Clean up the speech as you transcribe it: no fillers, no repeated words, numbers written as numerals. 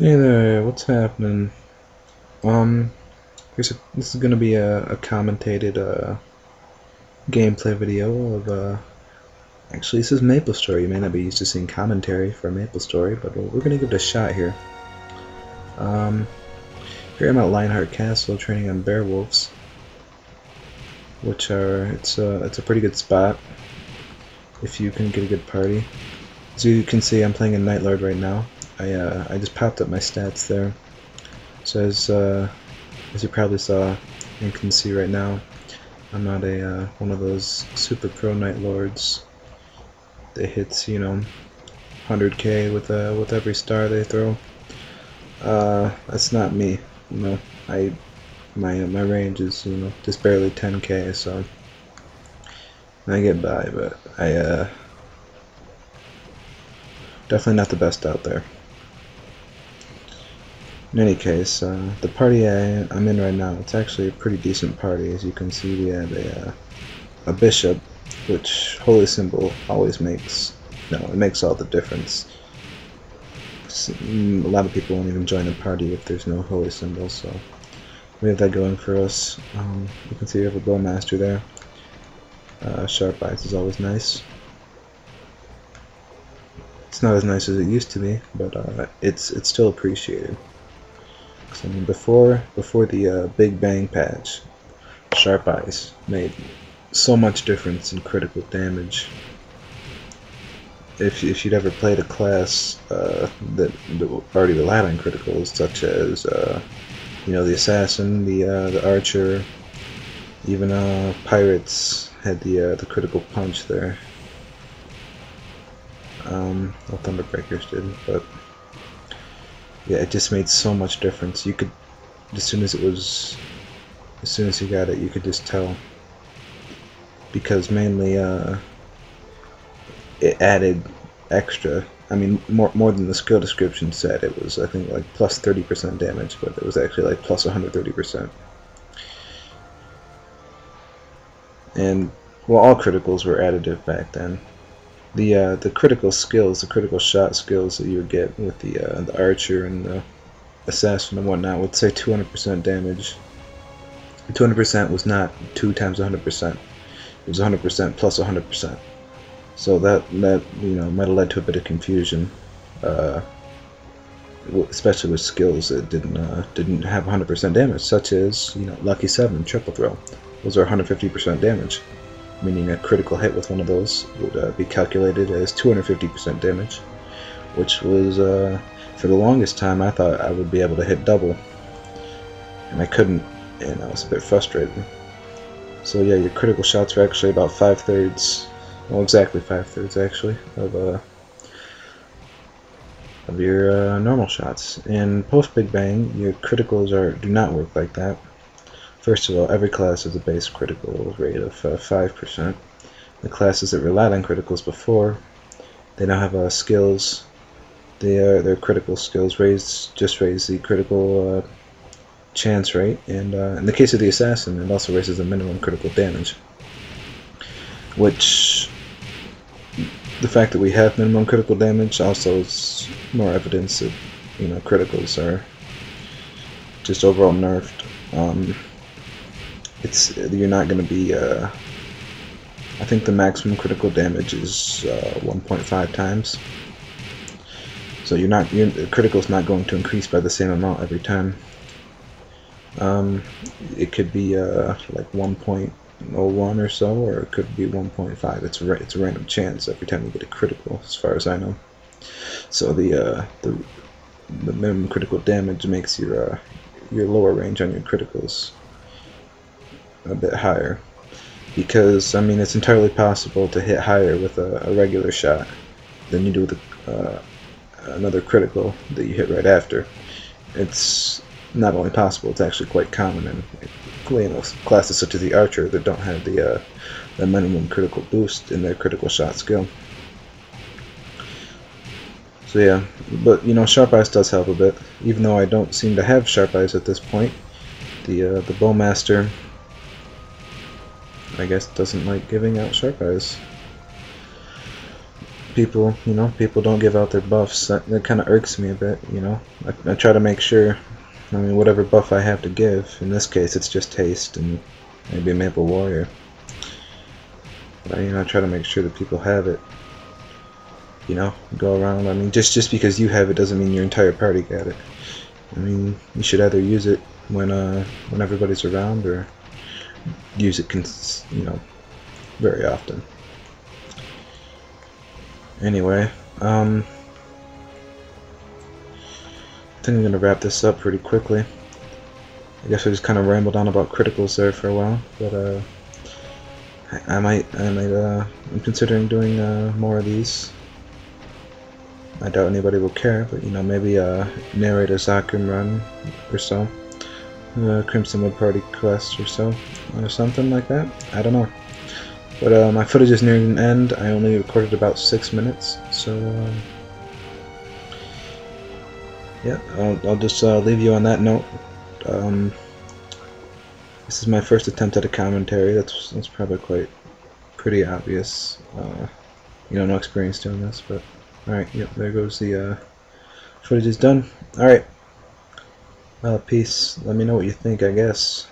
Hey there, what's happening? Um, this is gonna be a commentated gameplay video of actually this is MapleStory. You may not be used to seeing commentary for MapleStory, but we're gonna give it a shot here. Um, Here I'm at Lionheart Castle training on bear wolves, which are it's a pretty good spot if you can get a good party. As you can see, I'm playing a Night Lord right now. I just popped up my stats there. So as you probably saw and can see right now, I'm not a one of those super pro Night Lords that hits 100k with every star they throw. That's not me. My range is just barely 10k, so I get by, but I definitely not the best out there. In any case, the party I'm in right now, it's actually a pretty decent party. As you can see, we have a bishop, which holy symbol always makes, it makes all the difference. A lot of people won't even join a party if there's no holy symbol, so we have that going for us. You can see we have a bowmaster there. Sharp eyes is always nice. It's not as nice as it used to be, but it's still appreciated. I mean, before the Big Bang patch, Sharp Eyes made so much difference in critical damage. If you'd ever played a class that already relied on criticals, such as the assassin, the archer, even pirates had the critical punch there. Well, Thunderbreakers did, but yeah, it just made so much difference. You could, as soon as you got it, you could just tell. Because mainly, it added extra. I mean, more than the skill description said. It was, I think, like plus 30% damage, but it was actually like plus 130%. And well, all criticals were additive back then. The critical skills, the critical shot skills that you would get with the archer and the assassin and whatnot would say 200% damage. 200% was not 2 times 100%. It was 100% plus 100%. So that might have led to a bit of confusion, especially with skills that didn't have 100% damage, such as Lucky 7 triple throw. Those are 150% damage. Meaning a critical hit with one of those would be calculated as 250% damage, which was, for the longest time, I thought I would be able to hit double, and I couldn't, and I was a bit frustrated. So yeah, your critical shots are actually about 5/3, well, exactly 5/3 actually, of your normal shots. And post Big Bang, your criticals do not work like that. First of all, every class has a base critical rate of 5%. The classes that relied on criticals before, they now have skills. Their critical skills just raise the critical chance rate, and in the case of the assassin, it also raises the minimum critical damage. Which, the fact that we have minimum critical damage also is more evidence that criticals are just overall nerfed. You're not going to be, I think the maximum critical damage is 1.5 times. So critical's not going to increase by the same amount every time. It could be like 1.01 or so, or it could be 1.5. It's a random chance every time you get a critical, as far as I know. So the minimum critical damage makes your lower range on your criticals a bit higher, because I mean it's entirely possible to hit higher with a regular shot than you do with another critical that you hit right after. It's not only possible, it's actually quite common in classes such as the archer that don't have the minimum critical boost in their critical shot skill. So yeah, but Sharp Eyes does help a bit, even though I don't seem to have Sharp Eyes at this point. The bowmaster, I guess, doesn't like giving out Sharp Eyes. people, people don't give out their buffs. That kind of irks me a bit, I try to make sure, whatever buff I have to give, in this case it's just haste and maybe a Maple Warrior. But I try to make sure that people have it. Go around. Just because you have it doesn't mean your entire party got it. You should either use it when everybody's around, or use it very often. Anyway, I think I'm gonna wrap this up pretty quickly. I guess I just kind of rambled on about criticals there for a while, but I'm considering doing more of these. I doubt anybody will care, but maybe narrate a Zakum run or so, Crimson Wood Party quest or so, or something like that. I don't know. But my footage is nearing an end. I only recorded about 6 minutes, so yeah, I'll just leave you on that note. This is my first attempt at a commentary. That's probably pretty obvious. No experience doing this, but alright. Yep, there goes the footage is done. Alright. Peace. Let me know what you think, I guess.